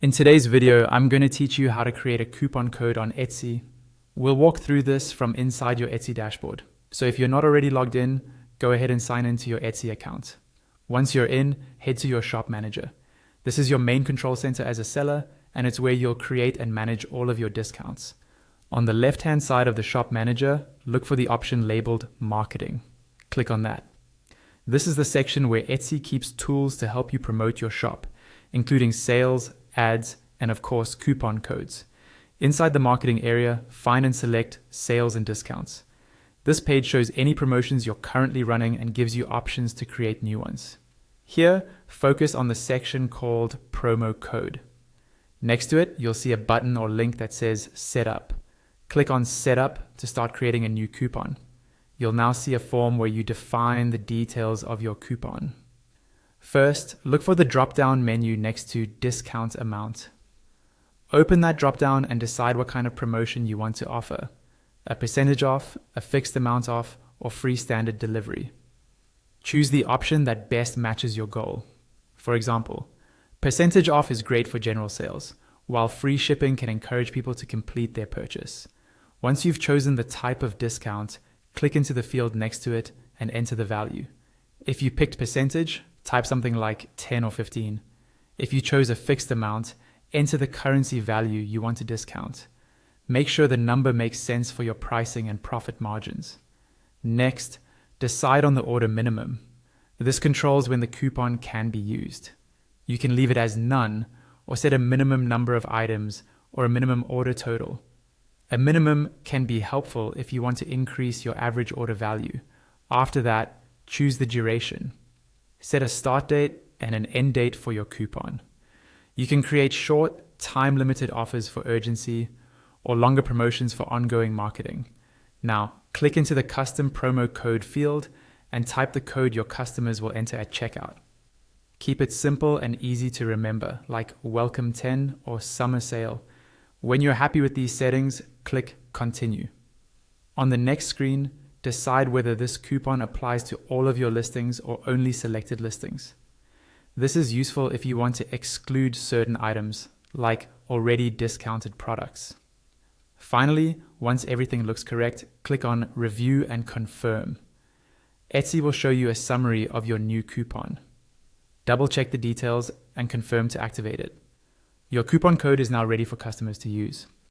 In today's video, I'm going to teach you how to create a coupon code on Etsy. We'll walk through this from inside your Etsy dashboard. So if you're not already logged in, go ahead and sign into your Etsy account. Once you're in, head to your shop manager. This is your main control center as a seller, and it's where you'll create and manage all of your discounts. On the left-hand side of the shop manager, look for the option labeled Marketing. Click on that. This is the section where Etsy keeps tools to help you promote your shop, including sales, ads, and of course, coupon codes. Inside the marketing area, find and select sales and discounts. This page shows any promotions you're currently running and gives you options to create new ones. Here, focus on the section called promo code. Next to it, you'll see a button or link that says Setup. Click on Setup to start creating a new coupon. You'll now see a form where you define the details of your coupon. First, look for the drop-down menu next to Discount Amount. Open that drop-down and decide what kind of promotion you want to offer: a percentage off, a fixed amount off, or free standard delivery. Choose the option that best matches your goal. For example, percentage off is great for general sales, while free shipping can encourage people to complete their purchase. Once you've chosen the type of discount, click into the field next to it and enter the value. If you picked percentage, type something like 10 or 15. If you chose a fixed amount, enter the currency value you want to discount. Make sure the number makes sense for your pricing and profit margins. Next, decide on the order minimum. This controls when the coupon can be used. You can leave it as none or set a minimum number of items or a minimum order total. A minimum can be helpful if you want to increase your average order value. After that, choose the duration. Set a start date and an end date for your coupon. You can create short, time-limited offers for urgency or longer promotions for ongoing marketing. Now, click into the custom promo code field and type the code your customers will enter at checkout. Keep it simple and easy to remember, like Welcome 10 or Summer Sale. When you're happy with these settings, click Continue. On the next screen, decide whether this coupon applies to all of your listings or only selected listings. This is useful if you want to exclude certain items, like already discounted products. Finally, once everything looks correct, click on Review and Confirm. Etsy will show you a summary of your new coupon. Double check the details and confirm to activate it. Your coupon code is now ready for customers to use.